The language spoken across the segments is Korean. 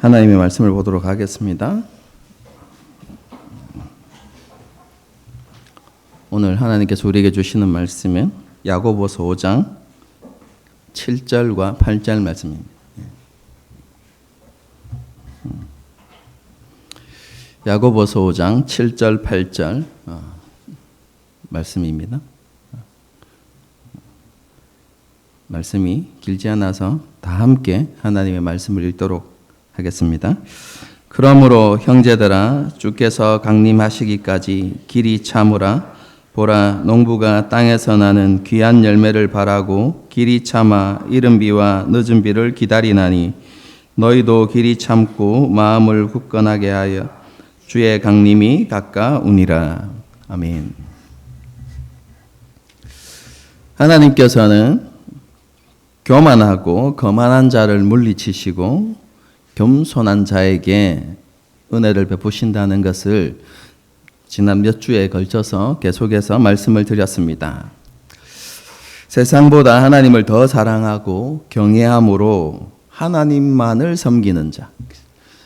하나님의 말씀을 보도록 하겠습니다. 오늘 하나님께서 우리에게 주시는 말씀은 야고보서 5장 7절과 8절 말씀입니다. 야고보서 5장 7절 8절 말씀입니다. 말씀이 길지 않아서 다 함께 하나님의 말씀을 읽도록 하겠습니다. 그러므로 형제들아 주께서 강림하시기까지 길이 참으라. 보라 농부가 땅에서 나는 귀한 열매를 바라고 길이 참아 이른 비와 늦은 비를 기다리나니 너희도 길이 참고 마음을 굳건하게 하여 주의 강림이 가까우니라. 아멘. 하나님께서는 교만하고 거만한 자를 물리치시고 겸손한 자에게 은혜를 베푸신다는 것을 지난 몇 주에 걸쳐서 계속해서 말씀을 드렸습니다. 세상보다 하나님을 더 사랑하고 경외함으로 하나님만을 섬기는 자,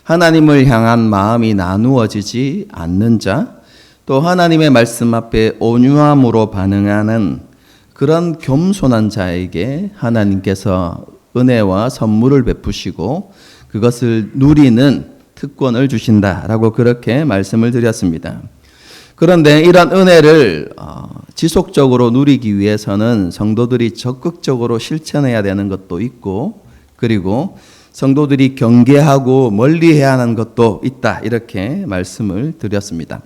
하나님을 향한 마음이 나누어지지 않는 자, 또 하나님의 말씀 앞에 온유함으로 반응하는 그런 겸손한 자에게 하나님께서 은혜와 선물을 베푸시고 그것을 누리는 특권을 주신다라고 그렇게 말씀을 드렸습니다. 그런데 이런 은혜를 지속적으로 누리기 위해서는 성도들이 적극적으로 실천해야 되는 것도 있고, 그리고 성도들이 경계하고 멀리해야 하는 것도 있다, 이렇게 말씀을 드렸습니다.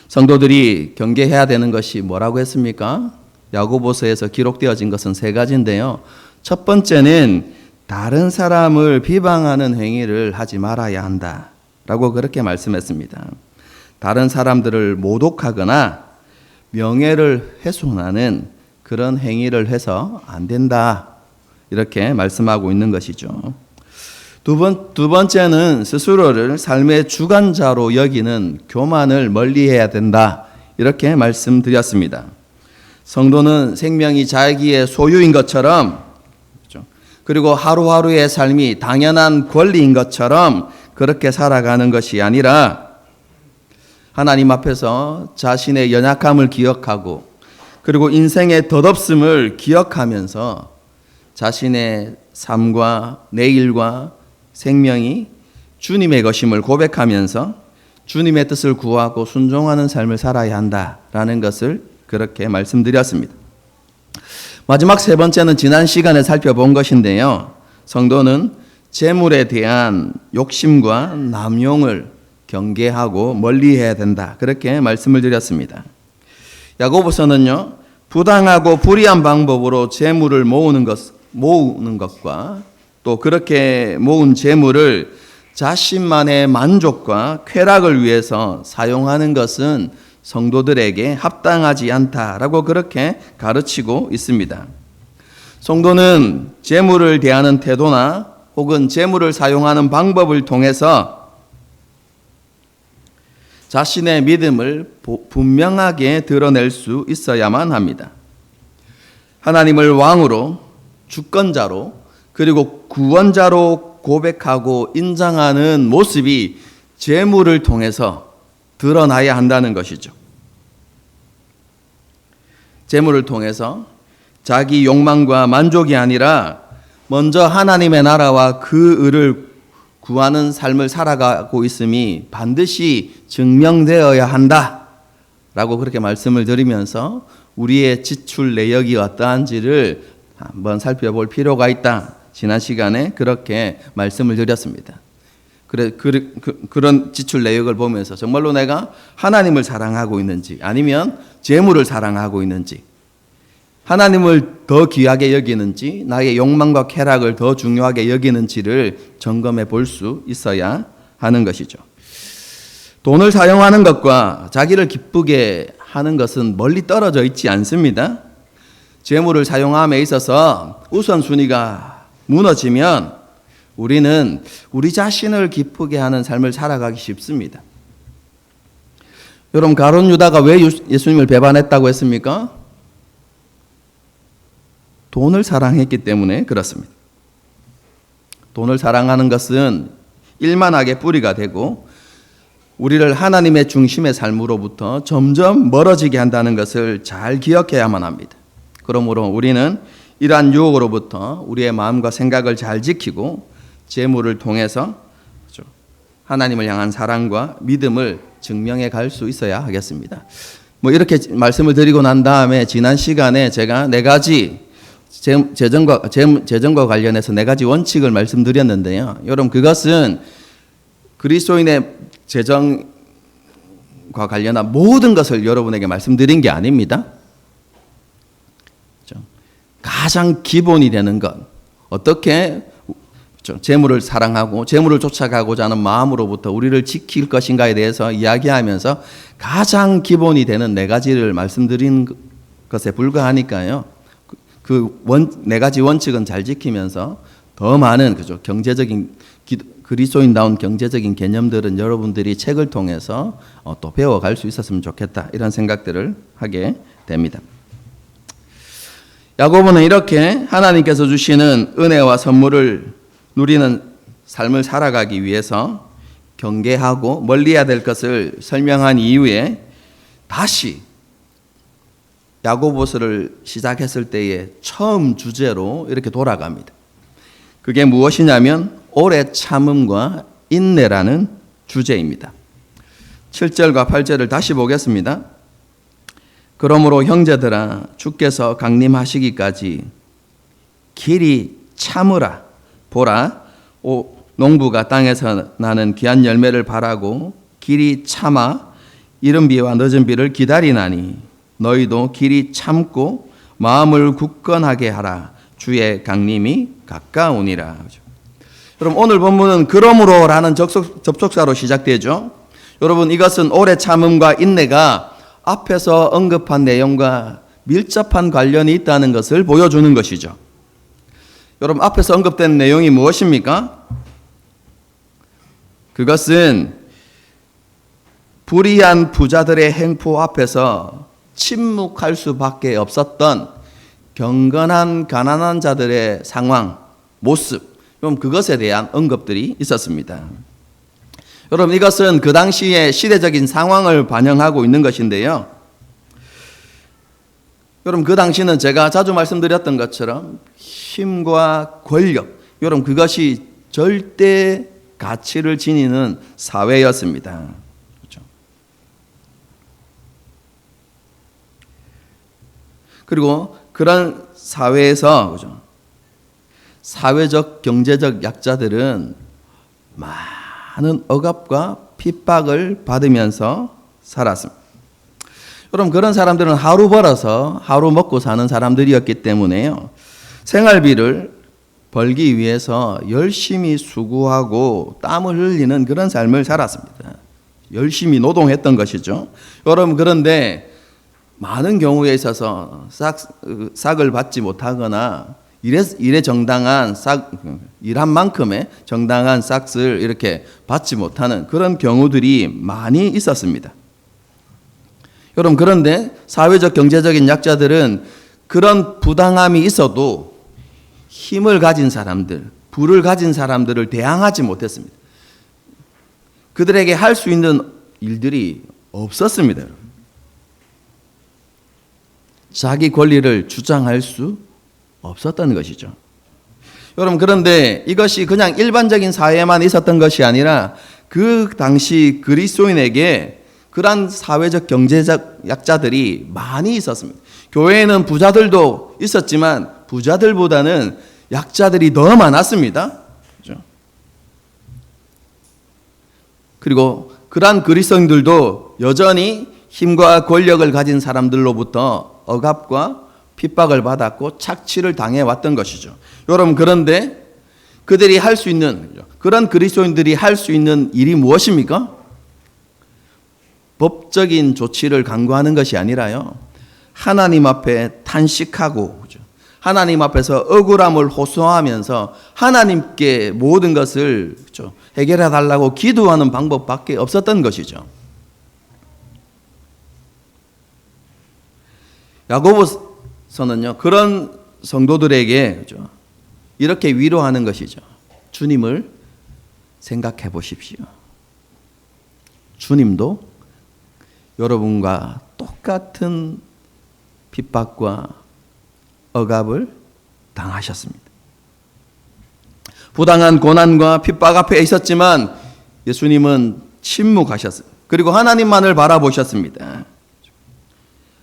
성도들이 경계해야 되는 것이 뭐라고 했습니까? 야고보서에서 기록되어진 것은 세 가지인데요. 첫 번째는 다른 사람을 비방하는 행위를 하지 말아야 한다라고 그렇게 말씀했습니다. 다른 사람들을 모독하거나 명예를 훼손하는 그런 행위를 해서 안 된다, 이렇게 말씀하고 있는 것이죠. 두 번째는 스스로를 삶의 주관자로 여기는 교만을 멀리해야 된다, 이렇게 말씀드렸습니다. 성도는 생명이 자기의 소유인 것처럼, 그리고 하루하루의 삶이 당연한 권리인 것처럼 그렇게 살아가는 것이 아니라 하나님 앞에서 자신의 연약함을 기억하고, 그리고 인생의 덧없음을 기억하면서 자신의 삶과 내일과 생명이 주님의 것임을 고백하면서 주님의 뜻을 구하고 순종하는 삶을 살아야 한다라는 것을 그렇게 말씀드렸습니다. 마지막 세 번째는 지난 시간에 살펴본 것인데요. 성도는 재물에 대한 욕심과 남용을 경계하고 멀리해야 된다, 그렇게 말씀을 드렸습니다. 야고보서는요, 부당하고 불의한 방법으로 재물을 모으는 것과 또 그렇게 모은 재물을 자신만의 만족과 쾌락을 위해서 사용하는 것은 성도들에게 합당하지 않다라고 그렇게 가르치고 있습니다. 성도는 재물을 대하는 태도나 혹은 재물을 사용하는 방법을 통해서 자신의 믿음을 분명하게 드러낼 수 있어야만 합니다. 하나님을 왕으로, 주권자로, 그리고 구원자로 고백하고 인정하는 모습이 재물을 통해서 드러나야 한다는 것이죠. 재물을 통해서 자기 욕망과 만족이 아니라 먼저 하나님의 나라와 그 의를 구하는 삶을 살아가고 있음이 반드시 증명되어야 한다라고 그렇게 말씀을 드리면서 우리의 지출 내역이 어떠한지를 한번 살펴볼 필요가 있다, 지난 시간에 그렇게 말씀을 드렸습니다. 그런 지출 내역을 보면서 정말로 내가 하나님을 사랑하고 있는지, 아니면 재물을 사랑하고 있는지, 하나님을 더 귀하게 여기는지, 나의 욕망과 쾌락을 더 중요하게 여기는지를 점검해 볼 수 있어야 하는 것이죠. 돈을 사용하는 것과 자기를 기쁘게 하는 것은 멀리 떨어져 있지 않습니다. 재물을 사용함에 있어서 우선순위가 무너지면 우리는 우리 자신을 기쁘게 하는 삶을 살아가기 쉽습니다. 여러분, 가룟 유다가 왜 예수님을 배반했다고 했습니까? 돈을 사랑했기 때문에 그렇습니다. 돈을 사랑하는 것은 일만하게 뿌리가 되고 우리를 하나님의 중심의 삶으로부터 점점 멀어지게 한다는 것을 잘 기억해야만 합니다. 그러므로 우리는 이러한 유혹으로부터 우리의 마음과 생각을 잘 지키고 재물을 통해서 하나님을 향한 사랑과 믿음을 증명해 갈 수 있어야 하겠습니다. 이렇게 말씀을 드리고 난 다음에 지난 시간에 제가 네 가지 재정과 관련해서 네 가지 원칙을 말씀드렸는데요. 여러분 그것은 그리스도인의 재정과 관련한 모든 것을 여러분에게 말씀드린 게 아닙니다. 가장 기본이 되는 것, 어떻게 재물을 사랑하고 재물을 쫓아가고자 하는 마음으로부터 우리를 지킬 것인가에 대해서 이야기하면서 가장 기본이 되는 네 가지를 말씀드린 것에 불과하니까요. 그 네 가지 원칙은 잘 지키면서 더 많은 경제적인 그리스도인다운 경제적인 개념들은 여러분들이 책을 통해서 또 배워갈 수 있었으면 좋겠다, 이런 생각들을 하게 됩니다. 야고보는 이렇게 하나님께서 주시는 은혜와 선물을 누리는 삶을 살아가기 위해서 경계하고 멀리해야 될 것을 설명한 이후에 다시 야고보서를 시작했을 때의 처음 주제로 이렇게 돌아갑니다. 그게 무엇이냐면 오래 참음과 인내라는 주제입니다. 7절과 8절을 다시 보겠습니다. 그러므로 형제들아 주께서 강림하시기까지 길이 참으라. 보라, 농부가 땅에서 나는 귀한 열매를 바라고 길이 참아 이른 비와 늦은 비를 기다리나니 너희도 길이 참고 마음을 굳건하게 하라. 주의 강림이 가까우니라. 여러분 오늘 본문은 그러므로라는 접속사로 시작되죠. 여러분 이것은 오래 참음과 인내가 앞에서 언급한 내용과 밀접한 관련이 있다는 것을 보여주는 것이죠. 여러분 앞에서 언급된 내용이 무엇입니까? 그것은 불의한 부자들의 행포 앞에서 침묵할 수밖에 없었던 경건한 가난한 자들의 상황, 모습, 그것에 대한 언급들이 있었습니다. 여러분 이것은 그 당시의 시대적인 상황을 반영하고 있는 것인데요. 여러분 그 당시는 제가 자주 말씀드렸던 것처럼 힘과 권력, 여러분 그것이 절대 가치를 지니는 사회였습니다. 그렇죠? 그리고 그런 사회에서 그렇죠? 사회적 경제적 약자들은 많은 억압과 핍박을 받으면서 살았습니다. 여러분 그런 사람들은 하루 벌어서 하루 먹고 사는 사람들이었기 때문에요. 생활비를 벌기 위해서 열심히 수고하고 땀을 흘리는 그런 삶을 살았습니다. 열심히 노동했던 것이죠. 여러분 그런데 많은 경우에 있어서 싹을 받지 못하거나 일에 정당한 일한 만큼의 정당한 싹을 이렇게 받지 못하는 그런 경우들이 많이 있었습니다. 여러분 그런데 사회적 경제적인 약자들은 그런 부당함이 있어도 힘을 가진 사람들, 부를 가진 사람들을 대항하지 못했습니다. 그들에게 할 수 있는 일들이 없었습니다. 여러분. 자기 권리를 주장할 수 없었던 것이죠. 여러분 그런데 이것이 그냥 일반적인 사회에만 있었던 것이 아니라 그 당시 그리스도인에게 그러한 사회적 경제적 약자들이 많이 있었습니다. 교회에는 부자들도 있었지만 부자들보다는 약자들이 더 많았습니다. 그렇죠? 그리고 그러한 그리스도인들도 여전히 힘과 권력을 가진 사람들로부터 억압과 핍박을 받았고 착취를 당해왔던 것이죠. 여러분 그런데 그들이 할 수 있는 그런 그리스도인들이 할 수 있는 일이 무엇입니까? 법적인 조치를 강구하는 것이 아니라요. 하나님 앞에 탄식하고 하나님 앞에서 억울함을 호소하면서 하나님께 모든 것을 해결해 달라고 기도하는 방법밖에 없었던 것이죠. 야고보서는요 그런 성도들에게 이렇게 위로하는 것이죠. 주님을 생각해 보십시오. 주님도 여러분과 똑같은 핍박과 억압을 당하셨습니다. 부당한 고난과 핍박 앞에 있었지만 예수님은 침묵하셨습니다. 그리고 하나님만을 바라보셨습니다.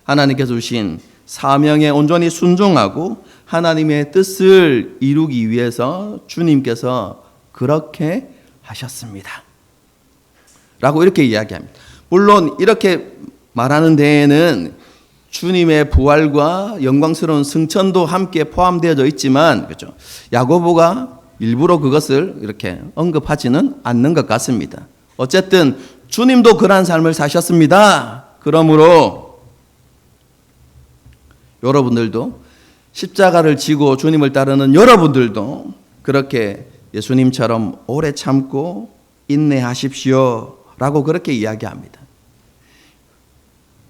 하나님께서 주신 사명에 온전히 순종하고 하나님의 뜻을 이루기 위해서 주님께서 그렇게 하셨습니다. 라고 이렇게 이야기합니다. 물론 이렇게 말하는 데에는 주님의 부활과 영광스러운 승천도 함께 포함되어져 있지만, 그렇죠? 야고보가 일부러 그것을 이렇게 언급하지는 않는 것 같습니다. 어쨌든 주님도 그러한 삶을 사셨습니다. 그러므로 여러분들도 십자가를 지고 주님을 따르는 여러분들도 그렇게 예수님처럼 오래 참고 인내하십시오 라고 그렇게 이야기합니다.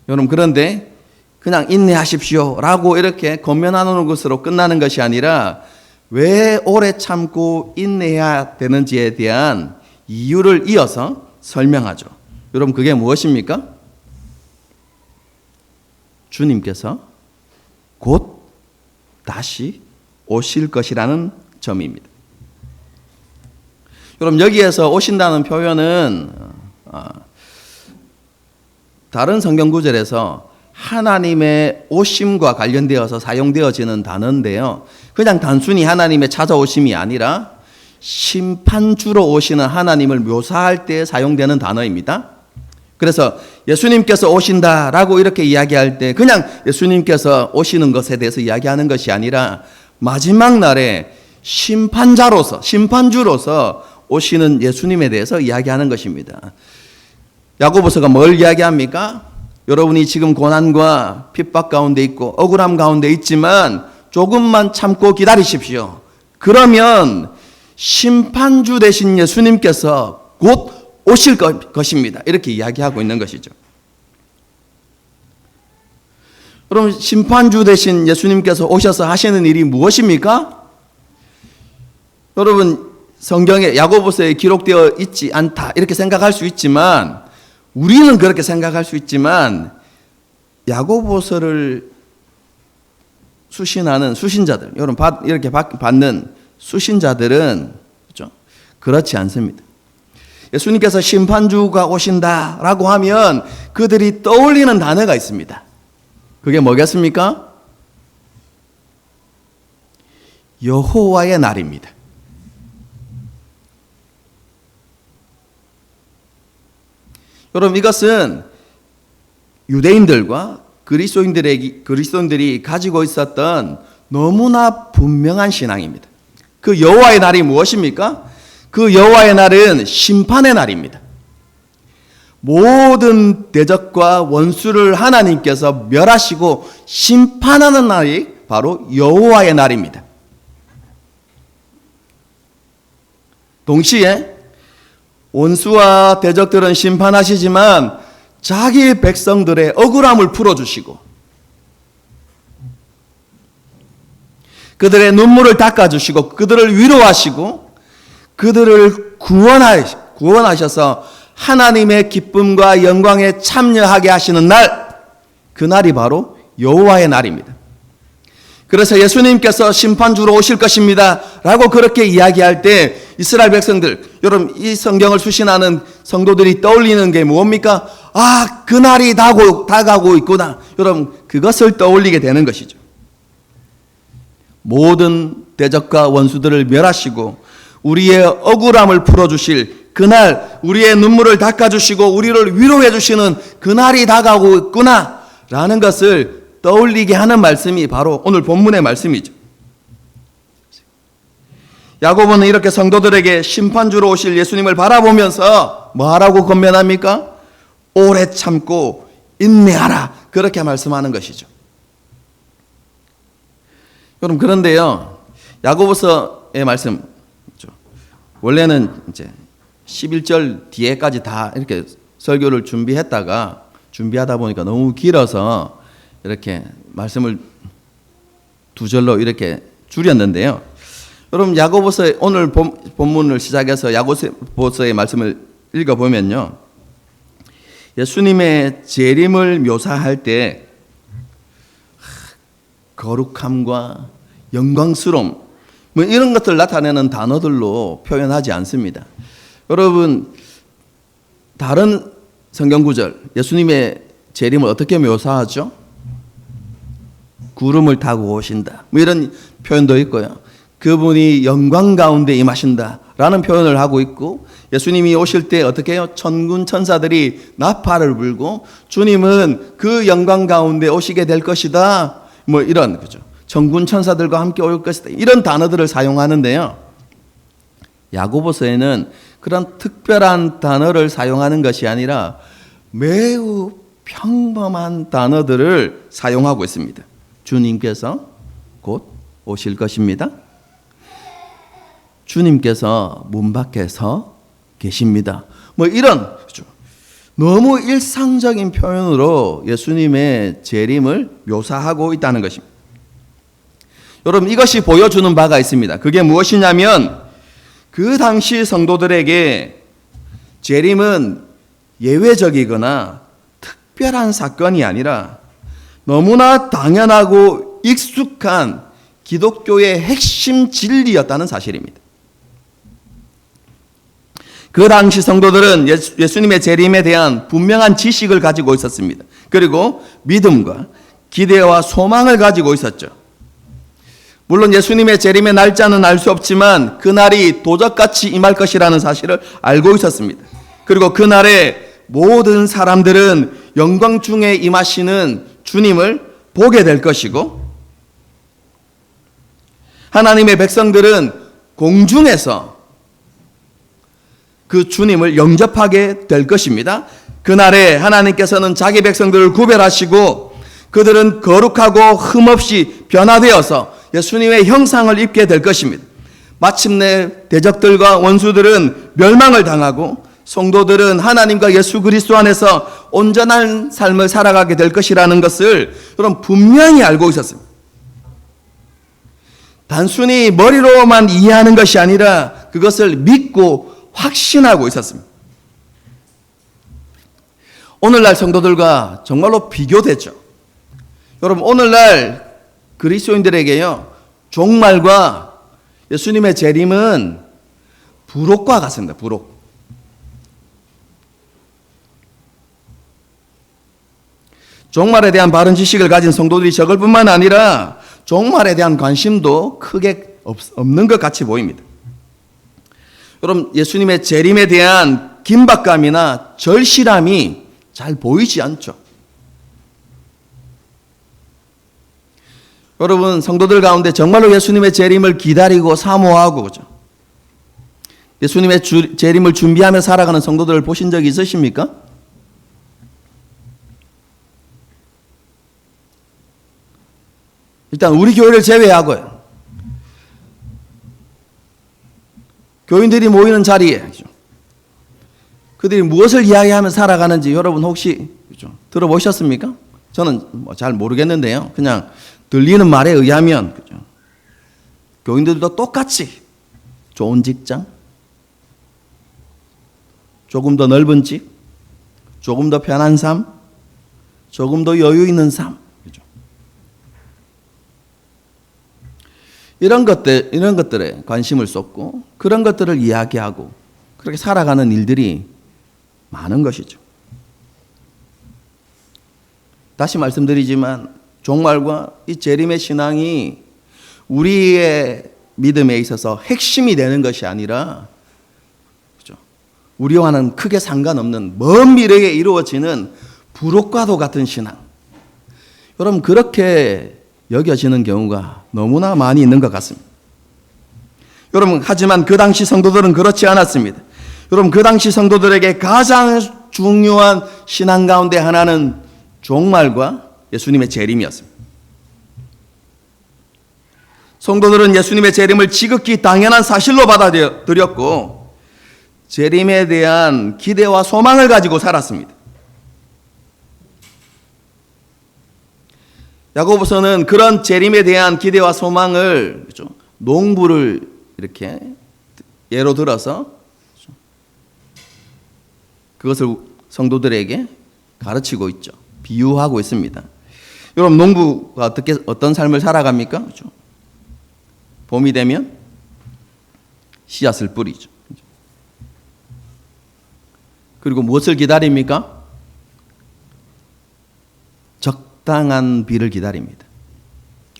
여러분, 그런데 그냥 인내하십시오 라고 이렇게 권면하는 것으로 끝나는 것이 아니라 왜 오래 참고 인내해야 되는지에 대한 이유를 이어서 설명하죠. 여러분, 그게 무엇입니까? 주님께서 곧 다시 오실 것이라는 점입니다. 여러분, 여기에서 오신다는 표현은 다른 성경 구절에서 하나님의 오심과 관련되어서 사용되어지는 단어인데요. 그냥 단순히 하나님의 찾아오심이 아니라 심판주로 오시는 하나님을 묘사할 때 사용되는 단어입니다. 그래서 예수님께서 오신다라고 이렇게 이야기할 때 그냥 예수님께서 오시는 것에 대해서 이야기하는 것이 아니라 마지막 날에 심판자로서, 심판주로서 오시는 예수님에 대해서 이야기하는 것입니다. 야고보서가 뭘 이야기합니까? 여러분이 지금 고난과 핍박 가운데 있고 억울함 가운데 있지만 조금만 참고 기다리십시오. 그러면 심판주 되신 예수님께서 곧 오실 것입니다. 이렇게 이야기하고 있는 것이죠. 여러분, 심판주 되신 예수님께서 오셔서 하시는 일이 무엇입니까? 여러분, 성경에 야고보서에 기록되어 있지 않다 이렇게 생각할 수 있지만, 우리는 그렇게 생각할 수 있지만 야고보서를 수신하는 수신자들, 여러분 이렇게 받는 수신자들은 그렇죠? 그렇지 않습니다. 예수님께서 심판주가 오신다라고 하면 그들이 떠올리는 단어가 있습니다. 그게 뭐겠습니까? 여호와의 날입니다. 여러분, 이것은 유대인들과 그리스도인들이 가지고 있었던 너무나 분명한 신앙입니다. 그 여호와의 날이 무엇입니까? 그 여호와의 날은 심판의 날입니다. 모든 대적과 원수를 하나님께서 멸하시고 심판하는 날이 바로 여호와의 날입니다. 동시에 원수와 대적들은 심판하시지만 자기 백성들의 억울함을 풀어주시고 그들의 눈물을 닦아주시고 그들을 위로하시고 그들을 구원하셔서 하나님의 기쁨과 영광에 참여하게 하시는 날, 그 날이 바로 여호와의 날입니다. 그래서 예수님께서 심판주로 오실 것입니다 라고 그렇게 이야기할 때 이스라엘 백성들, 여러분 이 성경을 수신하는 성도들이 떠올리는 게 뭡니까? 아, 그날이 다가오고 있구나. 여러분, 그것을 떠올리게 되는 것이죠. 모든 대적과 원수들을 멸하시고 우리의 억울함을 풀어주실 그날, 우리의 눈물을 닦아주시고 우리를 위로해 주시는 그날이 다가오고 있구나 라는 것을 떠올리게 하는 말씀이 바로 오늘 본문의 말씀이죠. 야고보는 이렇게 성도들에게 심판주로 오실 예수님을 바라보면서 뭐하라고 권면합니까? 오래 참고 인내하라, 그렇게 말씀하는 것이죠. 여러분, 그런데요, 야고보서의 말씀, 원래는 이제 11절 뒤에까지 다 이렇게 설교를 준비하다 보니까 너무 길어서 이렇게 말씀을 두 절로 이렇게 줄였는데요. 여러분 야고보서 오늘 본문을 시작해서 야고보서의 말씀을 읽어보면요. 예수님의 재림을 묘사할 때 거룩함과 영광스러움 뭐 이런 것들 나타내는 단어들로 표현하지 않습니다. 여러분 다른 성경 구절 예수님의 재림을 어떻게 묘사하죠? 구름을 타고 오신다. 뭐 이런 표현도 있고요. 그분이 영광 가운데 임하신다라는 표현을 하고 있고 예수님이 오실 때 어떻게 해요? 천군 천사들이 나팔을 불고 주님은 그 영광 가운데 오시게 될 것이다. 뭐 이런 거죠. 천군 천사들과 함께 올 것이다. 이런 단어들을 사용하는데요. 야고보서에는 그런 특별한 단어를 사용하는 것이 아니라 매우 평범한 단어들을 사용하고 있습니다. 주님께서 곧 오실 것입니다. 주님께서 문 밖에 서 계십니다. 뭐 이런 너무 일상적인 표현으로 예수님의 재림을 묘사하고 있다는 것입니다. 여러분 이것이 보여주는 바가 있습니다. 그게 무엇이냐면 그 당시 성도들에게 재림은 예외적이거나 특별한 사건이 아니라 너무나 당연하고 익숙한 기독교의 핵심 진리였다는 사실입니다. 그 당시 성도들은 예수님의 재림에 대한 분명한 지식을 가지고 있었습니다. 그리고 믿음과 기대와 소망을 가지고 있었죠. 물론 예수님의 재림의 날짜는 알 수 없지만 그날이 도적같이 임할 것이라는 사실을 알고 있었습니다. 그리고 그날에 모든 사람들은 영광 중에 임하시는 주님을 보게 될 것이고 하나님의 백성들은 공중에서 그 주님을 영접하게 될 것입니다. 그날에 하나님께서는 자기 백성들을 구별하시고 그들은 거룩하고 흠없이 변화되어서 예수님의 형상을 입게 될 것입니다. 마침내 대적들과 원수들은 멸망을 당하고 성도들은 하나님과 예수 그리스도 안에서 온전한 삶을 살아가게 될 것이라는 것을 여러분 분명히 알고 있었습니다. 단순히 머리로만 이해하는 것이 아니라 그것을 믿고 확신하고 있었습니다. 오늘날 성도들과 정말로 비교되죠. 여러분 오늘날 그리스도인들에게요 종말과 예수님의 재림은 부록과 같습니다. 부록. 종말에 대한 바른 지식을 가진 성도들이 적을 뿐만 아니라 종말에 대한 관심도 크게 없는 것 같이 보입니다. 여러분 예수님의 재림에 대한 긴박감이나 절실함이 잘 보이지 않죠. 여러분 성도들 가운데 정말로 예수님의 재림을 기다리고 사모하고 그죠? 예수님의 재림을 준비하며 살아가는 성도들을 보신 적이 있으십니까? 일단 우리 교회를 제외하고요. 교인들이 모이는 자리에 그들이 무엇을 이야기하며 살아가는지 여러분 혹시 들어보셨습니까? 저는 잘 모르겠는데요. 그냥 들리는 말에 의하면 교인들도 똑같이 좋은 직장, 조금 더 넓은 집, 조금 더 편한 삶, 조금 더 여유 있는 삶, 이런 것들에 관심을 쏟고 그런 것들을 이야기하고 그렇게 살아가는 일들이 많은 것이죠. 다시 말씀드리지만 종말과 이 재림의 신앙이 우리의 믿음에 있어서 핵심이 되는 것이 아니라 우리와는 크게 상관없는 먼 미래에 이루어지는 부록과도 같은 신앙. 여러분 그렇게 여겨지는 경우가 너무나 많이 있는 것 같습니다. 여러분 하지만 그 당시 성도들은 그렇지 않았습니다. 여러분 그 당시 성도들에게 가장 중요한 신앙 가운데 하나는 종말과 예수님의 재림이었습니다. 성도들은 예수님의 재림을 지극히 당연한 사실로 받아들였고 재림에 대한 기대와 소망을 가지고 살았습니다. 야고보서는 그런 재림에 대한 기대와 소망을 농부를 이렇게 예로 들어서 그것을 성도들에게 가르치고 있죠. 비유하고 있습니다. 여러분, 농부가 어떤 삶을 살아갑니까? 그렇죠? 봄이 되면 씨앗을 뿌리죠. 그리고 무엇을 기다립니까? 적당한 비를 기다립니다.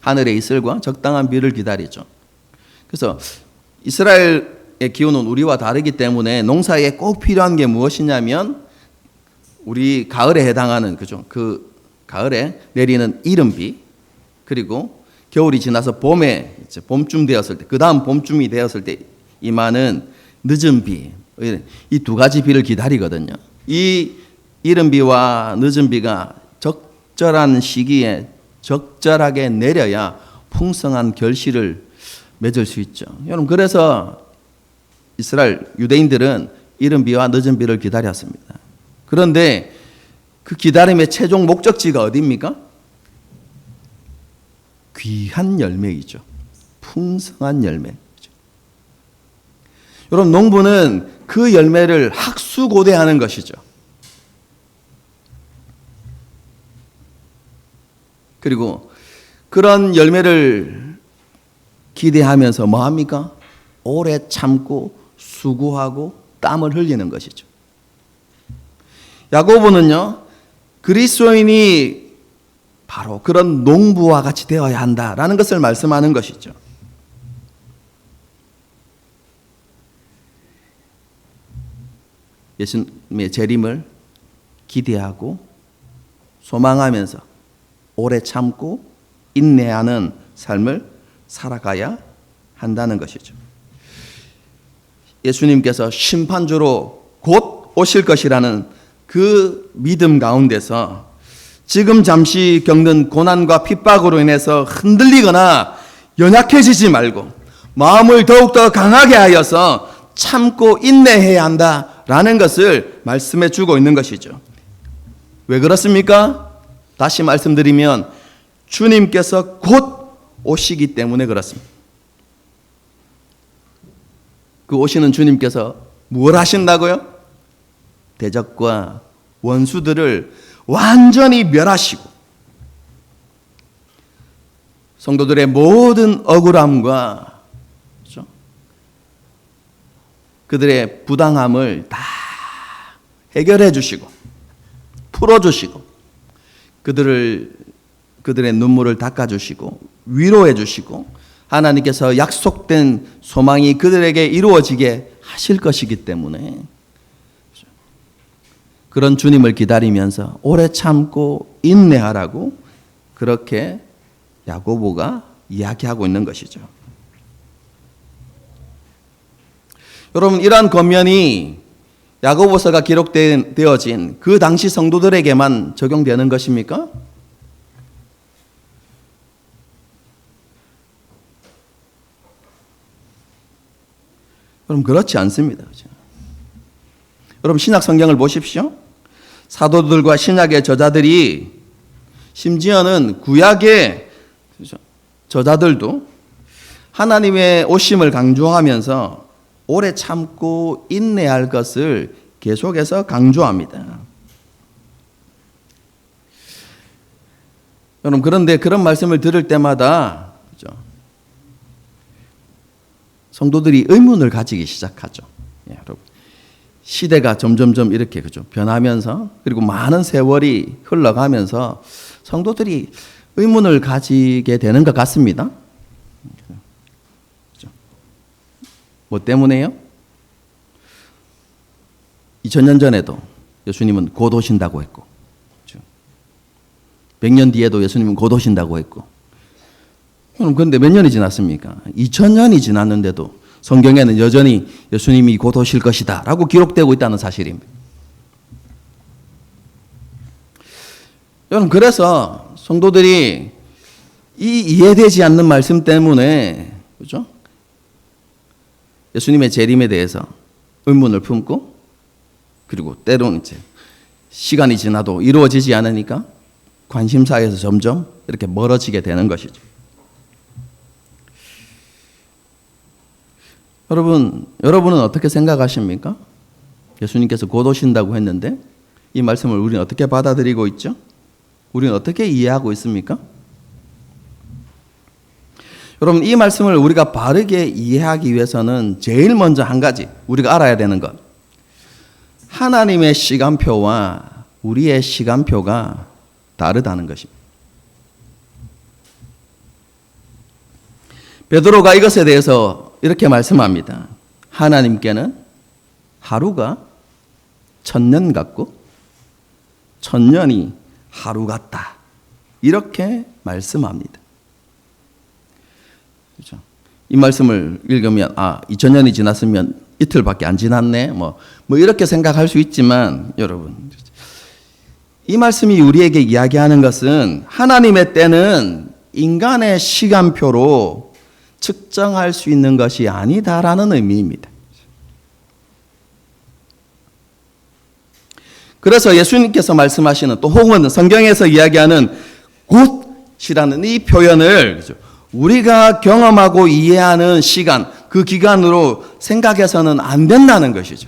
하늘의 이슬과 적당한 비를 기다리죠. 그래서 이스라엘의 기후는 우리와 다르기 때문에 농사에 꼭 필요한 게 무엇이냐면 우리 가을에 해당하는 그 가을에 내리는 이른 비, 그리고 겨울이 지나서 봄에 이제 봄쯤 되었을 때, 그 다음 봄쯤이 되었을 때 임하는 늦은 비, 이 두 가지 비를 기다리거든요. 이 이른 비와 늦은 비가 적절한 시기에 적절하게 내려야 풍성한 결실을 맺을 수 있죠. 여러분, 그래서 이스라엘 유대인들은 이른 비와 늦은 비를 기다렸습니다. 그런데 그 기다림의 최종 목적지가 어디입니까? 귀한 열매이죠. 풍성한 열매. 여러분, 농부는 그 열매를 학수고대하는 것이죠. 그리고 그런 열매를 기대하면서 뭐 합니까? 오래 참고 수고하고 땀을 흘리는 것이죠. 야고보는요, 그리스도인이 바로 그런 농부와 같이 되어야 한다라는 것을 말씀하는 것이죠. 예수님의 재림을 기대하고 소망하면서 오래 참고 인내하는 삶을 살아가야 한다는 것이죠. 예수님께서 심판주로 곧 오실 것이라는 그 믿음 가운데서 지금 잠시 겪는 고난과 핍박으로 인해서 흔들리거나 연약해지지 말고 마음을 더욱더 강하게 하여서 참고 인내해야 한다라는 것을 말씀해 주고 있는 것이죠. 왜 그렇습니까? 다시 말씀드리면 주님께서 곧 오시기 때문에 그렇습니다. 그 오시는 주님께서 무엇 하신다고요? 대적과 원수들을 완전히 멸하시고 성도들의 모든 억울함과 그렇죠? 그들의 부당함을 다 해결해 주시고 풀어주시고 그들의 눈물을 닦아주시고 위로해 주시고 하나님께서 약속된 소망이 그들에게 이루어지게 하실 것이기 때문에 그런 주님을 기다리면서 오래 참고 인내하라고 그렇게 야고보가 이야기하고 있는 것이죠. 여러분, 이러한 권면이 야고보서가 기록되어진 그 당시 성도들에게만 적용되는 것입니까? 여러분, 그렇지 않습니다. 여러분, 신약 성경을 보십시오. 사도들과 신약의 저자들이 심지어는 구약의 저자들도 하나님의 오심을 강조하면서 오래 참고 인내할 것을 계속해서 강조합니다. 여러분, 그런데 그런 말씀을 들을 때마다 그렇죠? 성도들이 의문을 가지기 시작하죠. 예, 여러분. 시대가 점점점 이렇게 그죠 변하면서 그리고 많은 세월이 흘러가면서 성도들이 의문을 가지게 되는 것 같습니다. 그죠? 뭐 때문에요? 2000년 전에도 예수님은 곧 오신다고 했고, 그죠? 100년 뒤에도 예수님은 곧 오신다고 했고, 그런데 몇 년이 지났습니까? 2000년이 지났는데도 성경에는 여전히 예수님이 곧 오실 것이다 라고 기록되고 있다는 사실입니다. 여러분, 그래서 성도들이 이 이해되지 않는 말씀 때문에 그렇죠? 예수님의 재림에 대해서 의문을 품고 그리고 때로는 이제 시간이 지나도 이루어지지 않으니까 관심사에서 점점 이렇게 멀어지게 되는 것이죠. 여러분은 어떻게 생각하십니까? 예수님께서 곧 오신다고 했는데 이 말씀을 우리는 어떻게 받아들이고 있죠? 우리는 어떻게 이해하고 있습니까? 여러분, 이 말씀을 우리가 바르게 이해하기 위해서는 제일 먼저 한 가지 우리가 알아야 되는 것, 하나님의 시간표와 우리의 시간표가 다르다는 것입니다. 베드로가 이것에 대해서 이렇게 말씀합니다. 하나님께는 하루가 1000년 같고 1000년이 하루 같다. 이렇게 말씀합니다. 그렇죠? 이 말씀을 읽으면 2000년이 지났으면 이틀밖에 안 지났네. 뭐 이렇게 생각할 수 있지만 여러분, 이 말씀이 우리에게 이야기하는 것은 하나님의 때는 인간의 시간표로 측정할 수 있는 것이 아니다라는 의미입니다. 그래서 예수님께서 말씀하시는, 또 혹은 성경에서 이야기하는 곧이라는 이 표현을 우리가 경험하고 이해하는 시간, 그 기간으로 생각해서는 안 된다는 것이죠.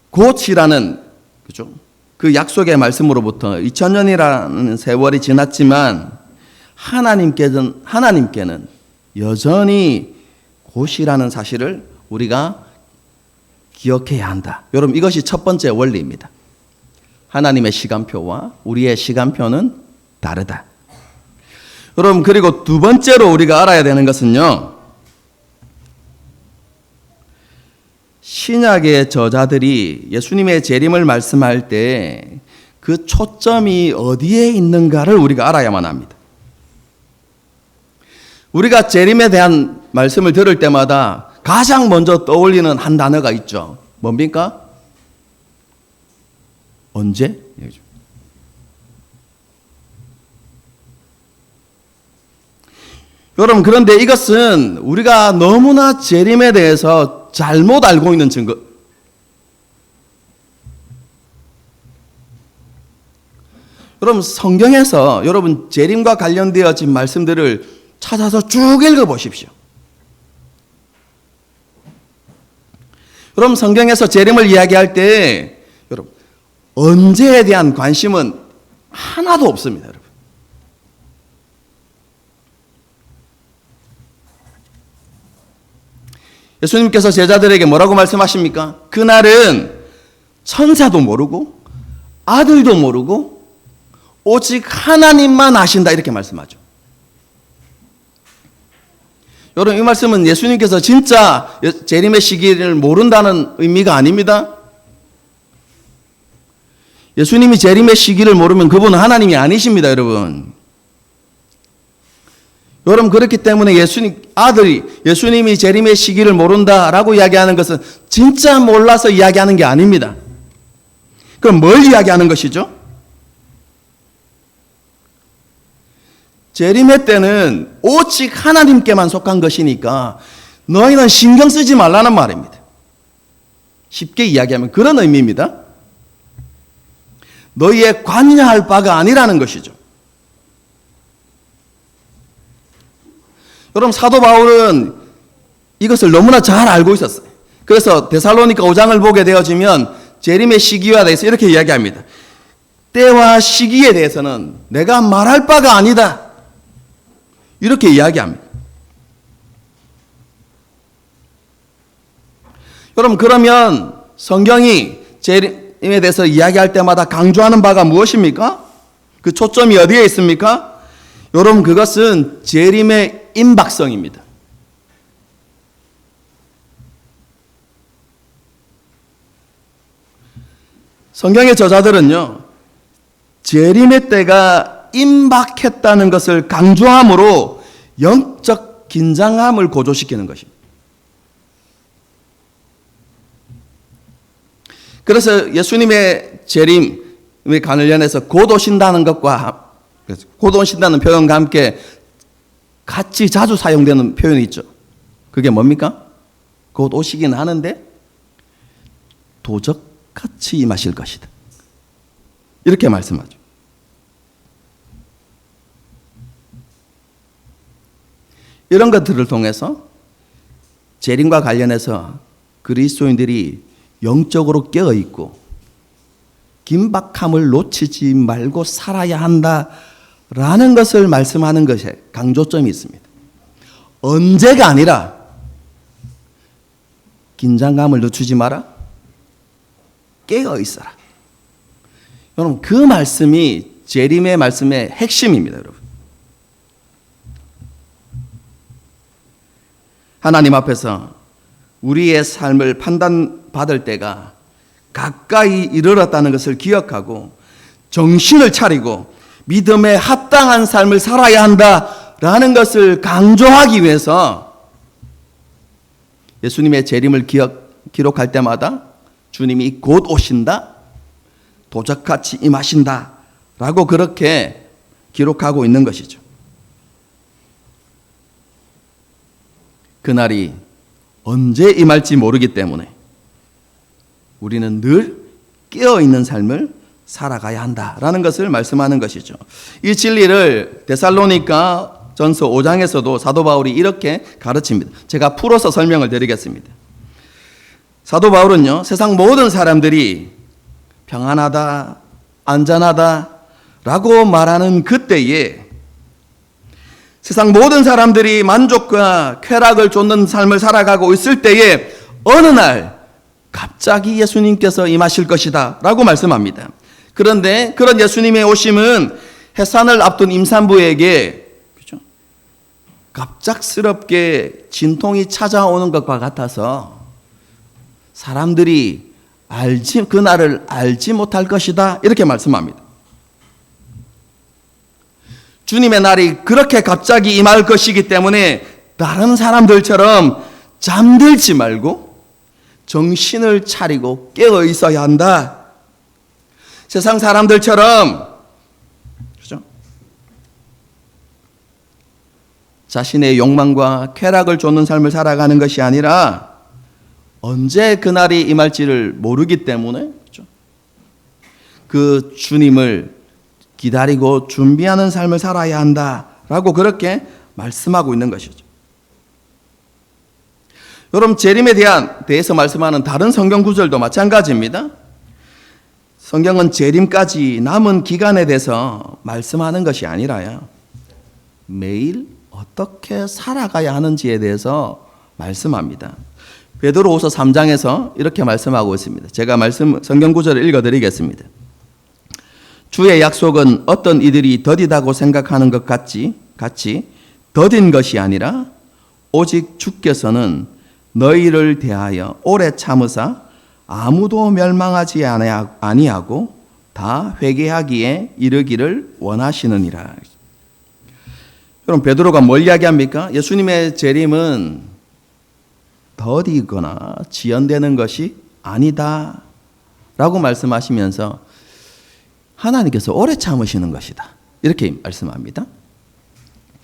곧이라는, 그죠? 그 약속의 말씀으로부터 2000년이라는 세월이 지났지만 하나님께는 여전히 곧이라는 사실을 우리가 기억해야 한다. 여러분, 이것이 첫 번째 원리입니다. 하나님의 시간표와 우리의 시간표는 다르다. 여러분, 그리고 두 번째로 우리가 알아야 되는 것은요, 신약의 저자들이 예수님의 재림을 말씀할 때 그 초점이 어디에 있는가를 우리가 알아야만 합니다. 우리가 재림에 대한 말씀을 들을 때마다 가장 먼저 떠올리는 한 단어가 있죠. 뭡니까? 언제? 여러분, 그런데 이것은 우리가 너무나 재림에 대해서 잘못 알고 있는 증거. 여러분, 성경에서 여러분 재림과 관련되어진 말씀들을 찾아서 쭉 읽어보십시오. 여러분, 성경에서 재림을 이야기할 때 여러분 언제에 대한 관심은 하나도 없습니다. 여러분. 예수님께서 제자들에게 뭐라고 말씀하십니까? 그날은 천사도 모르고 아들도 모르고 오직 하나님만 아신다, 이렇게 말씀하죠. 여러분, 이 말씀은 예수님께서 진짜 재림의 시기를 모른다는 의미가 아닙니다. 예수님이 재림의 시기를 모르면 그분은 하나님이 아니십니다, 여러분. 여러분, 그렇기 때문에 예수님이 재림의 시기를 모른다라고 이야기하는 것은 진짜 몰라서 이야기하는 게 아닙니다. 그럼 뭘 이야기하는 것이죠? 재림의 때는 오직 하나님께만 속한 것이니까 너희는 신경 쓰지 말라는 말입니다. 쉽게 이야기하면 그런 의미입니다. 너희의 관여할 바가 아니라는 것이죠. 여러분, 사도 바울은 이것을 너무나 잘 알고 있었어요. 그래서 데살로니가 5장을 보게 되어지면 재림의 시기와 대해서 이렇게 이야기합니다. 때와 시기에 대해서는 내가 말할 바가 아니다, 이렇게 이야기합니다. 여러분, 그러면 성경이 재림에 대해서 이야기할 때마다 강조하는 바가 무엇입니까? 그 초점이 어디에 있습니까? 여러분, 그것은 재림의 임박성입니다. 성경의 저자들은요, 재림의 때가 임박했다는 것을 강조함으로 영적 긴장함을 고조시키는 것입니다. 그래서 예수님의 재림에 관련해서 곧 오신다는 것과 곧 오신다는 표현과 함께 같이 자주 사용되는 표현이 있죠. 그게 뭡니까? 곧 오시긴 하는데 도적같이 임하실 것이다, 이렇게 말씀하죠. 이런 것들을 통해서 재림과 관련해서 그리스도인들이 영적으로 깨어있고 긴박함을 놓치지 말고 살아야 한다라는 것을 말씀하는 것에 강조점이 있습니다. 언제가 아니라 긴장감을 늦추지 마라. 깨어있어라. 여러분, 그 말씀이 재림의 말씀의 핵심입니다. 여러분, 하나님 앞에서 우리의 삶을 판단받을 때가 가까이 이르렀다는 것을 기억하고 정신을 차리고 믿음에 합당한 삶을 살아야 한다라는 것을 강조하기 위해서 예수님의 재림을 기록할 때마다 주님이 곧 오신다, 도적같이 임하신다 라고 그렇게 기록하고 있는 것이죠. 그날이 언제 임할지 모르기 때문에 우리는 늘 깨어있는 삶을 살아가야 한다라는 것을 말씀하는 것이죠. 이 진리를 데살로니가 전서 5장에서도 사도 바울이 이렇게 가르칩니다. 제가 풀어서 설명을 드리겠습니다. 사도 바울은요, 세상 모든 사람들이 평안하다, 안전하다 라고 말하는 그때에 세상 모든 사람들이 만족과 쾌락을 쫓는 삶을 살아가고 있을 때에 어느 날 갑자기 예수님께서 임하실 것이다 라고 말씀합니다. 그런데 그런 예수님의 오심은 해산을 앞둔 임산부에게 갑작스럽게 진통이 찾아오는 것과 같아서 사람들이 그날을 알지 못할 것이다 이렇게 말씀합니다. 주님의 날이 그렇게 갑자기 임할 것이기 때문에 다른 사람들처럼 잠들지 말고 정신을 차리고 깨어 있어야 한다. 세상 사람들처럼 그렇죠? 자신의 욕망과 쾌락을 쫓는 삶을 살아가는 것이 아니라 언제 그날이 임할지를 모르기 때문에 그렇죠? 그 주님을 기다리고 준비하는 삶을 살아야 한다라고 그렇게 말씀하고 있는 것이죠. 여러분, 재림에 대해서 말씀하는 다른 성경 구절도 마찬가지입니다. 성경은 재림까지 남은 기간에 대해서 말씀하는 것이 아니라요, 매일 어떻게 살아가야 하는지에 대해서 말씀합니다. 베드로후서 3장에서 이렇게 말씀하고 있습니다. 제가 성경 구절을 읽어드리겠습니다. 주의 약속은 어떤 이들이 더디다고 생각하는 것 같이 더딘 것이 아니라 오직 주께서는 너희를 대하여 오래 참으사 아무도 멸망하지 아니하고 다 회개하기에 이르기를 원하시느니라. 그럼 베드로가 뭘 이야기합니까? 예수님의 재림은 더디거나 지연되는 것이 아니다 라고 말씀하시면서 하나님께서 오래 참으시는 것이다 이렇게 말씀합니다.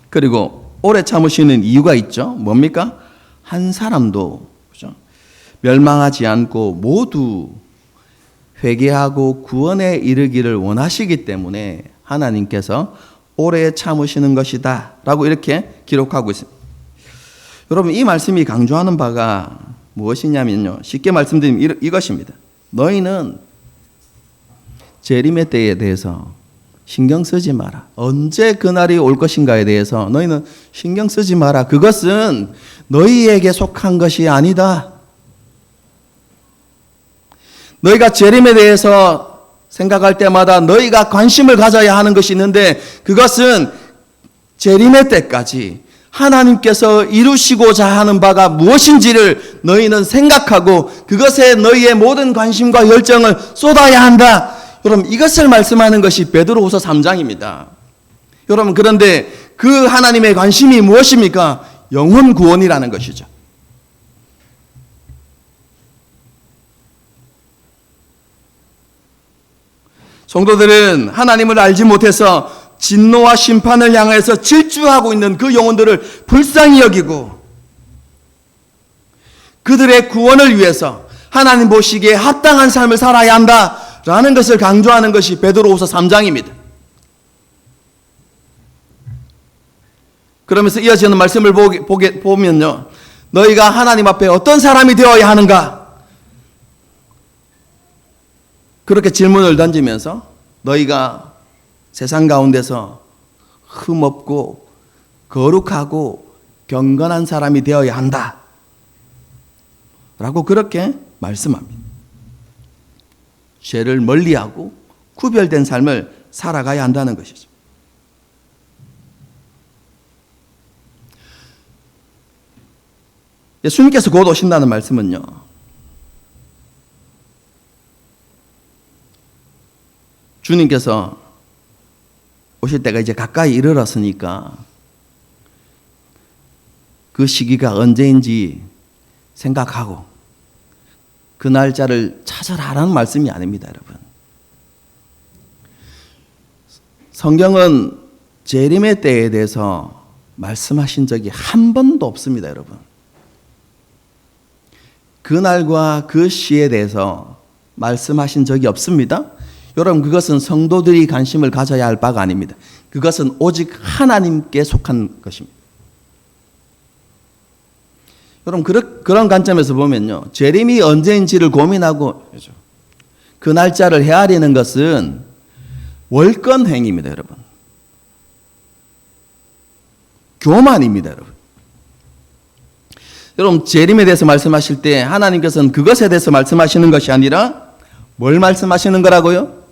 그리고 오래 참으시는 이유가 있죠. 뭡니까? 한 사람도 그렇죠? 멸망하지 않고 모두 회개하고 구원에 이르기를 원하시기 때문에 하나님께서 오래 참으시는 것이다 라고 이렇게 기록하고 있습니다. 여러분, 이 말씀이 강조하는 바가 무엇이냐면요, 쉽게 말씀드리면 이것입니다. 너희는 재림의 때에 대해서 신경 쓰지 마라. 언제 그날이 올 것인가에 대해서 너희는 신경 쓰지 마라. 그것은 너희에게 속한 것이 아니다. 너희가 재림에 대해서 생각할 때마다 너희가 관심을 가져야 하는 것이 있는데 그것은 재림의 때까지 하나님께서 이루시고자 하는 바가 무엇인지를 너희는 생각하고 그것에 너희의 모든 관심과 열정을 쏟아야 한다. 여러분, 이것을 말씀하는 것이 베드로후서 3장입니다. 여러분, 그런데 그 하나님의 관심이 무엇입니까? 영혼 구원이라는 것이죠. 성도들은 하나님을 알지 못해서 진노와 심판을 향해서 질주하고 있는 그 영혼들을 불쌍히 여기고 그들의 구원을 위해서 하나님 보시기에 합당한 삶을 살아야 한다라는 것을 강조하는 것이 베드로후서 3장입니다. 그러면서 이어지는 말씀을 보면요. 너희가 하나님 앞에 어떤 사람이 되어야 하는가? 그렇게 질문을 던지면서 너희가 세상 가운데서 흠없고 거룩하고 경건한 사람이 되어야 한다. 라고 그렇게 말씀합니다. 죄를 멀리하고 구별된 삶을 살아가야 한다는 것이죠. 예수님께서 곧 오신다는 말씀은요, 주님께서 오실 때가 이제 가까이 이르렀으니까 그 시기가 언제인지 생각하고 그 날짜를 찾아라라는 말씀이 아닙니다, 여러분. 성경은 재림의 때에 대해서 말씀하신 적이 한 번도 없습니다, 여러분. 그 날과 그 시에 대해서 말씀하신 적이 없습니다. 여러분, 그것은 성도들이 관심을 가져야 할 바가 아닙니다. 그것은 오직 하나님께 속한 것입니다. 여러분, 그런 관점에서 보면요, 재림이 언제인지를 고민하고 그 날짜를 헤아리는 것은 월권 행위입니다, 여러분. 교만입니다, 여러분. 여러분, 재림에 대해서 말씀하실 때 하나님께서는 그것에 대해서 말씀하시는 것이 아니라 뭘 말씀하시는 거라고요?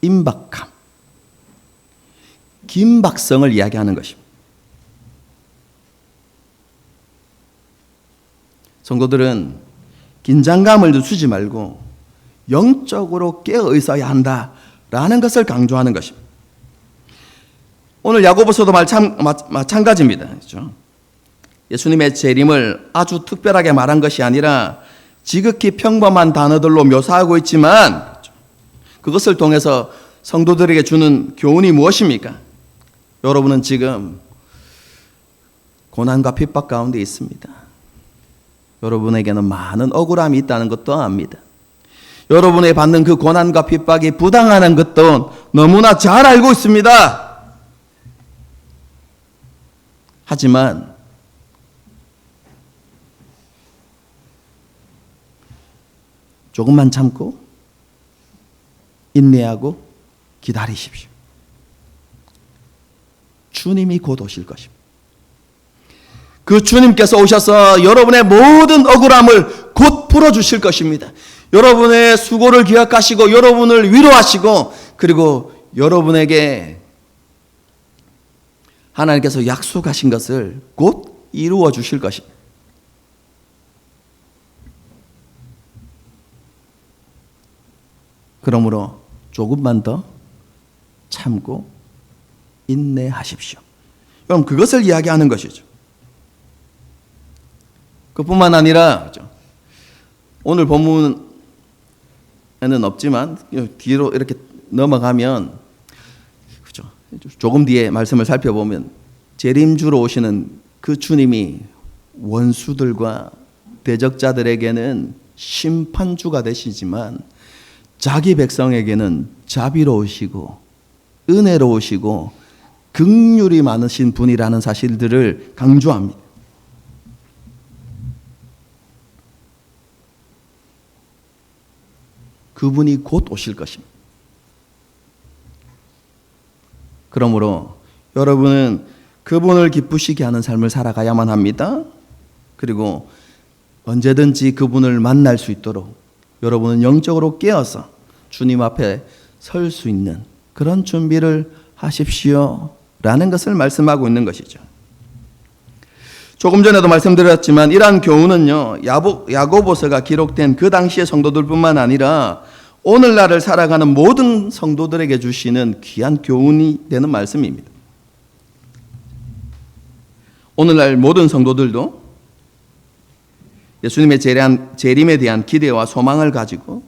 임박함, 긴박성을 이야기하는 것입니다. 성도들은 긴장감을 주지 말고 영적으로 깨어 있어야 한다라는 것을 강조하는 것입니다. 오늘 야고보서도 마찬가지입니다. 그렇죠? 예수님의 재림을 아주 특별하게 말한 것이 아니라 지극히 평범한 단어들로 묘사하고 있지만 그것을 통해서 성도들에게 주는 교훈이 무엇입니까? 여러분은 지금 고난과 핍박 가운데 있습니다. 여러분에게는 많은 억울함이 있다는 것도 압니다. 여러분이 받는 그 고난과 핍박이 부당하는 것도 너무나 잘 알고 있습니다. 하지만 조금만 참고 인내하고 기다리십시오. 주님이 곧 오실 것입니다. 그 주님께서 오셔서 여러분의 모든 억울함을 곧 풀어주실 것입니다. 여러분의 수고를 기억하시고 여러분을 위로하시고 그리고 여러분에게 하나님께서 약속하신 것을 곧 이루어 주실 것입니다. 그러므로 조금만 더 참고 인내하십시오. 그럼 그것을 이야기하는 것이죠. 그뿐만 아니라 오늘 본문에는 없지만 뒤로 이렇게 넘어가면 조금 뒤에 말씀을 살펴보면 재림주로 오시는 그 주님이 원수들과 대적자들에게는 심판주가 되시지만 자기 백성에게는 자비로우시고 은혜로우시고 긍휼이 많으신 분이라는 사실들을 강조합니다. 그분이 곧 오실 것입니다. 그러므로 여러분은 그분을 기쁘시게 하는 삶을 살아가야만 합니다. 그리고 언제든지 그분을 만날 수 있도록 여러분은 영적으로 깨어서 주님 앞에 설 수 있는 그런 준비를 하십시오 라는 것을 말씀하고 있는 것이죠. 조금 전에도 말씀드렸지만 이러한 교훈은요, 야고보서가 기록된 그 당시의 성도들뿐만 아니라 오늘날을 살아가는 모든 성도들에게 주시는 귀한 교훈이 되는 말씀입니다. 오늘날 모든 성도들도 예수님의 재림에 대한 기대와 소망을 가지고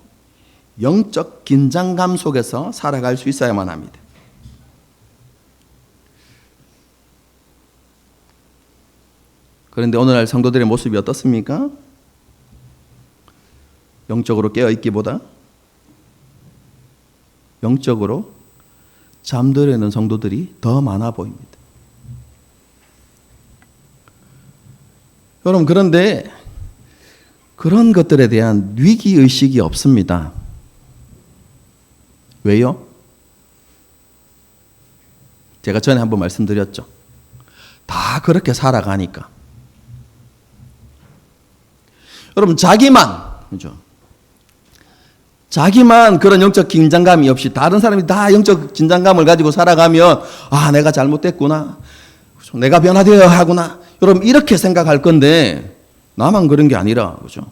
영적 긴장감 속에서 살아갈 수 있어야만 합니다. 그런데 오늘날 성도들의 모습이 어떻습니까? 영적으로 깨어있기보다 영적으로 잠들어 있는 성도들이 더 많아 보입니다. 여러분, 그런데 그런 것들에 대한 위기의식이 없습니다. 왜요? 제가 전에 한번 말씀드렸죠. 다 그렇게 살아가니까. 여러분, 그죠? 자기만 그런 영적 긴장감이 없이 다른 사람이 다 영적 긴장감을 가지고 살아가면, 내가 잘못됐구나. 내가 변화되어야 하구나. 여러분, 이렇게 생각할 건데, 나만 그런 게 아니라, 그죠?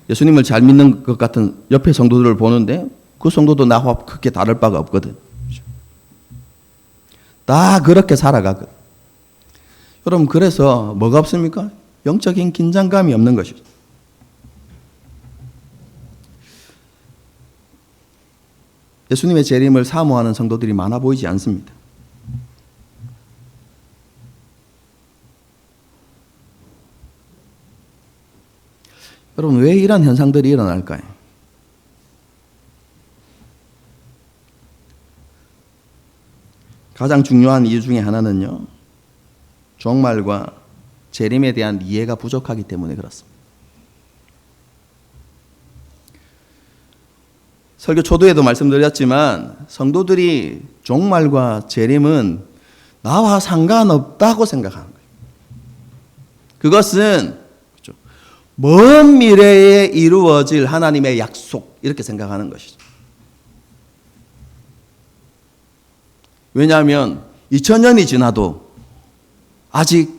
예수님을 잘 믿는 것 같은 옆에 성도들을 보는데, 그 성도도 나와 크게 다를 바가 없거든. 그죠? 다 그렇게 살아가거든. 여러분, 그래서 뭐가 없습니까? 영적인 긴장감이 없는 것이죠. 예수님의 재림을 사모하는 성도들이 많아 보이지 않습니다. 여러분, 왜 이런 현상들이 일어날까요? 가장 중요한 이유 중에 하나는요, 종말과 재림에 대한 이해가 부족하기 때문에 그렇습니다. 설교 초도에도 말씀드렸지만 성도들이 종말과 재림은 나와 상관없다고 생각하는 거예요. 그것은 먼 미래에 이루어질 하나님의 약속, 이렇게 생각하는 것이죠. 왜냐하면 2000년이 지나도 아직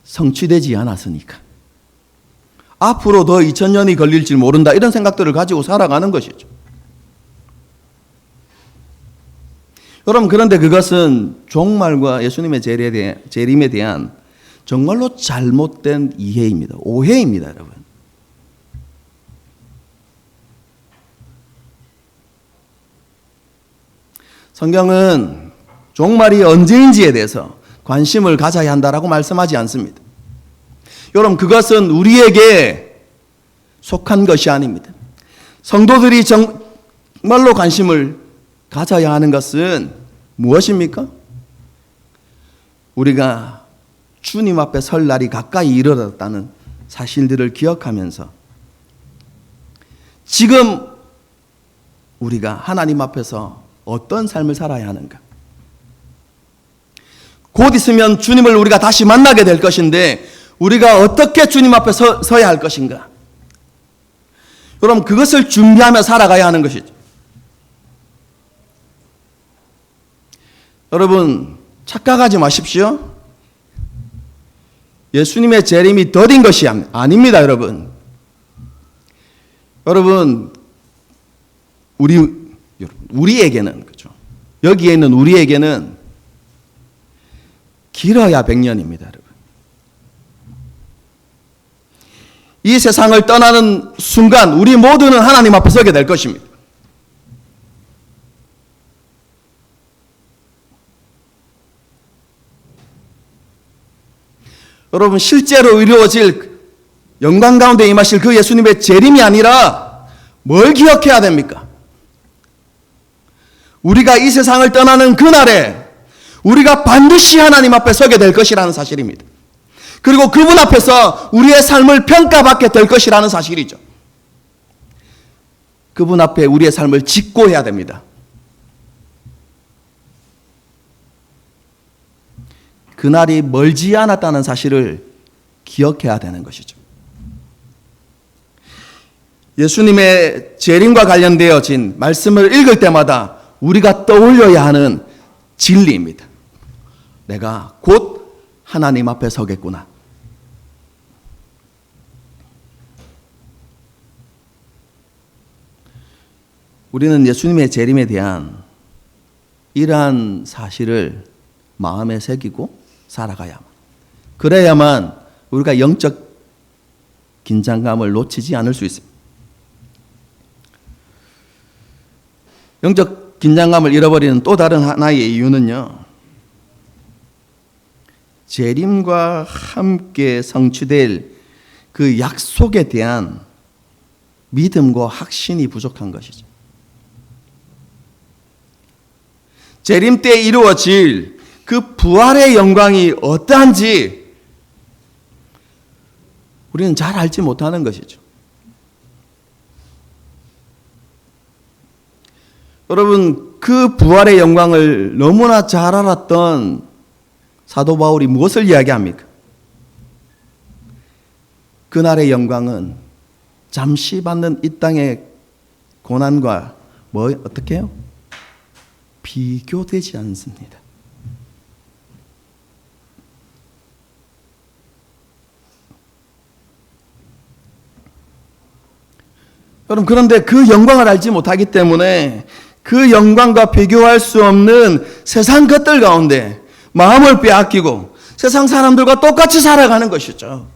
성취되지 않았으니까. 앞으로 더 2000년이 걸릴지 모른다, 이런 생각들을 가지고 살아가는 것이죠. 여러분, 그런데 그것은 종말과 예수님의 재림에 대한 정말로 잘못된 이해입니다. 오해입니다, 여러분. 성경은 종말이 언제인지에 대해서 관심을 가져야 한다라고 말씀하지 않습니다. 여러분, 그것은 우리에게 속한 것이 아닙니다. 성도들이 정말로 관심을 가져야 하는 것은 무엇입니까? 우리가 주님 앞에 설 날이 가까이 이르렀다는 사실들을 기억하면서 지금 우리가 하나님 앞에서 어떤 삶을 살아야 하는가? 곧 있으면 주님을 우리가 다시 만나게 될 것인데 우리가 어떻게 주님 앞에 서야 할 것인가? 여러분, 그것을 준비하며 살아가야 하는 것이죠. 여러분, 착각하지 마십시오. 예수님의 재림이 더딘 것이 아닙니다, 여러분. 여러분, 우리에게는, 그렇죠? 여기에 있는 우리에게는 길어야 100년입니다, 여러분. 이 세상을 떠나는 순간 우리 모두는 하나님 앞에 서게 될 것입니다. 여러분, 실제로 이루어질 영광 가운데 임하실 그 예수님의 재림이 아니라 뭘 기억해야 됩니까? 우리가 이 세상을 떠나는 그날에 우리가 반드시 하나님 앞에 서게 될 것이라는 사실입니다. 그리고 그분 앞에서 우리의 삶을 평가받게 될 것이라는 사실이죠. 그분 앞에 우리의 삶을 직고해야 됩니다. 그날이 멀지 않았다는 사실을 기억해야 되는 것이죠. 예수님의 재림과 관련되어진 말씀을 읽을 때마다 우리가 떠올려야 하는 진리입니다. 내가 곧 하나님 앞에 서겠구나. 우리는 예수님의 재림에 대한 이러한 사실을 마음에 새기고 살아가야만, 그래야만 우리가 영적 긴장감을 놓치지 않을 수 있습니다. 영적 긴장감을 잃어버리는 또 다른 하나의 이유는요, 재림과 함께 성취될 그 약속에 대한 믿음과 확신이 부족한 것이죠. 재림 때 이루어질 그 부활의 영광이 어떠한지 우리는 잘 알지 못하는 것이죠. 여러분, 그 부활의 영광을 너무나 잘 알았던 사도 바울이 무엇을 이야기합니까? 그날의 영광은 잠시 받는 이 땅의 고난과 어떻게 해요? 비교되지 않습니다. 여러분, 그런데 그 영광을 알지 못하기 때문에 그 영광과 비교할 수 없는 세상 것들 가운데 마음을 빼앗기고 세상 사람들과 똑같이 살아가는 것이죠.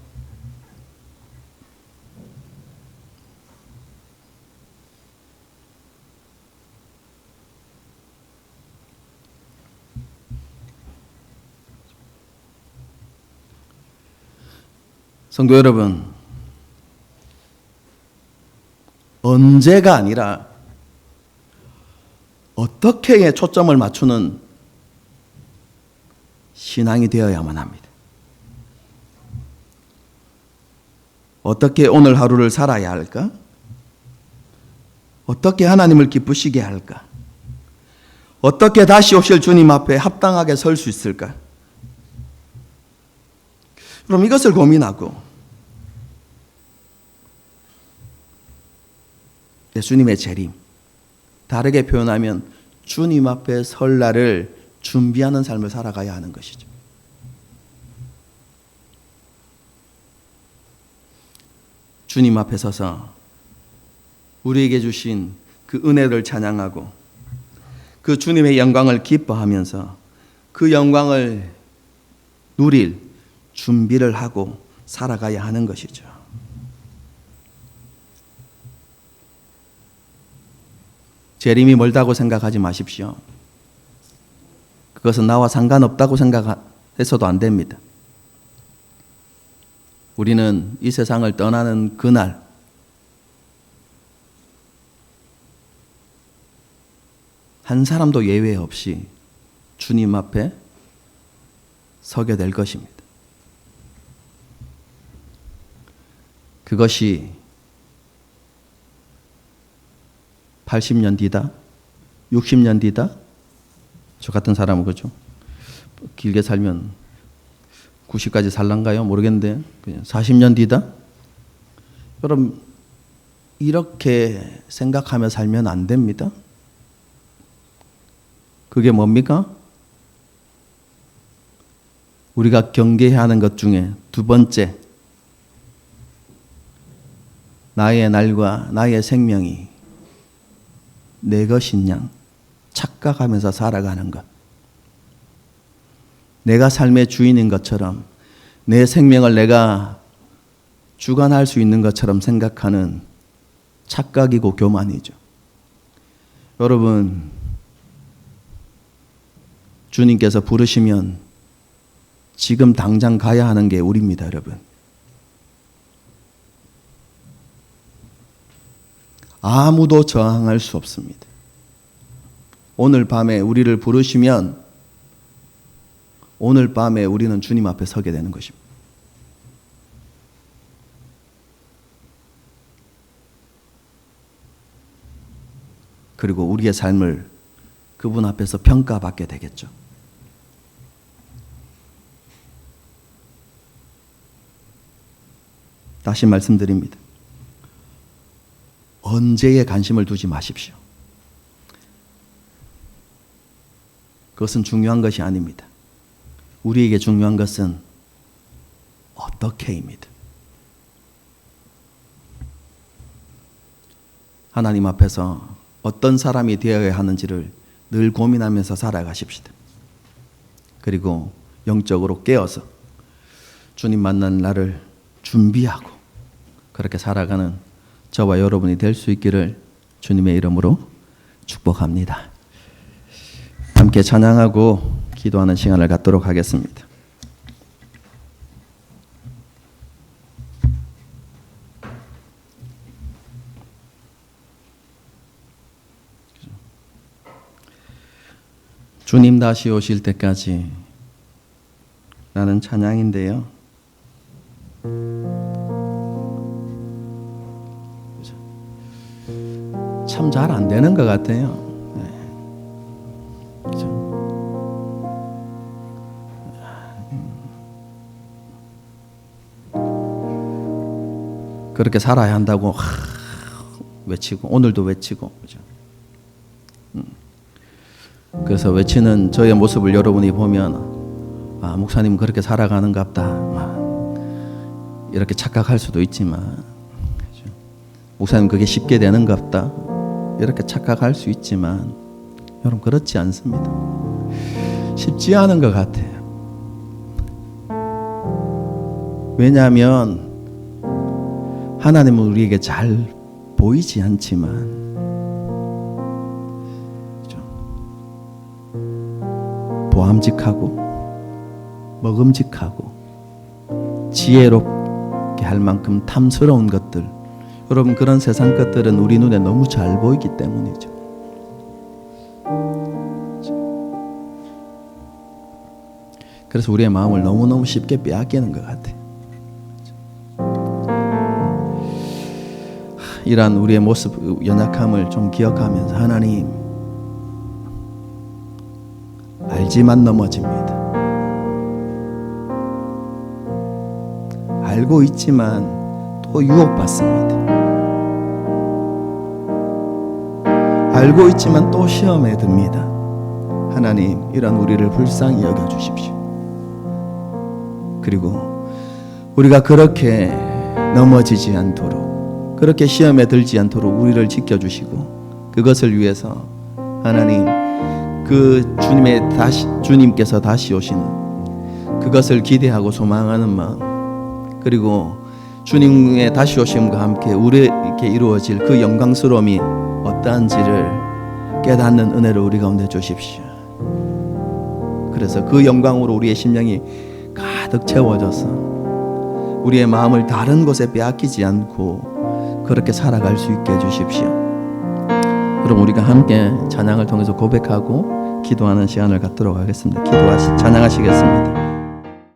성도 여러분, 언제가 아니라 어떻게에 초점을 맞추는 신앙이 되어야만 합니다. 어떻게 오늘 하루를 살아야 할까? 어떻게 하나님을 기쁘시게 할까? 어떻게 다시 오실 주님 앞에 합당하게 설 수 있을까? 그럼 이것을 고민하고 예수님의 재림, 다르게 표현하면 주님 앞에 설 날을 준비하는 삶을 살아가야 하는 것이죠. 주님 앞에 서서 우리에게 주신 그 은혜를 찬양하고 그 주님의 영광을 기뻐하면서 그 영광을 누릴 준비를 하고 살아가야 하는 것이죠. 재림이 멀다고 생각하지 마십시오. 그것은 나와 상관없다고 생각해서도 안 됩니다. 우리는 이 세상을 떠나는 그날 한 사람도 예외 없이 주님 앞에 서게 될 것입니다. 그것이 80년 뒤다? 60년 뒤다? 저 같은 사람은 그죠? 길게 살면 90까지 살란가요? 모르겠는데 40년 뒤다? 여러분, 이렇게 생각하며 살면 안 됩니다. 그게 뭡니까? 우리가 경계해야 하는 것 중에 두 번째, 나의 날과 나의 생명이 내 것인 양 착각하면서 살아가는 것. 내가 삶의 주인인 것처럼 내 생명을 내가 주관할 수 있는 것처럼 생각하는 착각이고 교만이죠. 여러분, 주님께서 부르시면 지금 당장 가야 하는 게 우리입니다, 여러분. 아무도 저항할 수 없습니다. 오늘 밤에 우리를 부르시면 오늘 밤에 우리는 주님 앞에 서게 되는 것입니다. 그리고 우리의 삶을 그분 앞에서 평가받게 되겠죠. 다시 말씀드립니다. 언제에 관심을 두지 마십시오. 그것은 중요한 것이 아닙니다. 우리에게 중요한 것은 어떻게입니다. 하나님 앞에서 어떤 사람이 되어야 하는지를 늘 고민하면서 살아가십시다. 그리고 영적으로 깨어서 주님 만난 날을 준비하고 그렇게 살아가는 저와 여러분이 될 수 있기를 주님의 이름으로 축복합니다. 함께 찬양하고 기도하는 시간을 갖도록 하겠습니다. 주님 다시 오실 때까지 라는 찬양인데요. 참 잘 안 되는 것 같아요. 그렇죠? 그렇게 살아야 한다고 외치고 오늘도 외치고 그죠? 그래서 외치는 저의 모습을 여러분이 보면 목사님 그렇게 살아가는갑다 이렇게 착각할 수도 있지만 그죠? 목사님 그게 쉽게 되는갑다 이렇게 착각할 수 있지만 여러분 그렇지 않습니다. 쉽지 않은 것 같아요. 왜냐하면 하나님은 우리에게 잘 보이지 않지만 그죠? 보암직하고 먹음직하고 지혜롭게 할 만큼 탐스러운 것들, 여러분 그런 세상 것들은 우리 눈에 너무 잘 보이기 때문이죠. 그래서 우리의 마음을 너무너무 쉽게 빼앗기는 것 같아요. 이러한 우리의 모습, 연약함을 좀 기억하면서 하나님, 알지만 넘어집니다. 알고 있지만 또 유혹받습니다. 알고 있지만 또 시험에 듭니다. 하나님, 이런 우리를 불쌍히 여겨주십시오. 그리고 우리가 그렇게 넘어지지 않도록, 그렇게 시험에 들지 않도록 우리를 지켜주시고, 그것을 위해서 하나님, 그 주님께서 다시 오시는 그것을 기대하고 소망하는 마음, 그리고 주님의 다시 오심과 함께 우리에게 이루어질 그 영광스러움이 어떠한지를 깨닫는 은혜를 우리 가운데 주십시오. 그래서 그 영광으로 우리의 심령이 가득 채워져서 우리의 마음을 다른 곳에 빼앗기지 않고 그렇게 살아갈 수 있게 해주십시오. 그럼 우리가 함께 찬양을 통해서 고백하고 기도하는 시간을 갖도록 하겠습니다. 찬양하시겠습니다.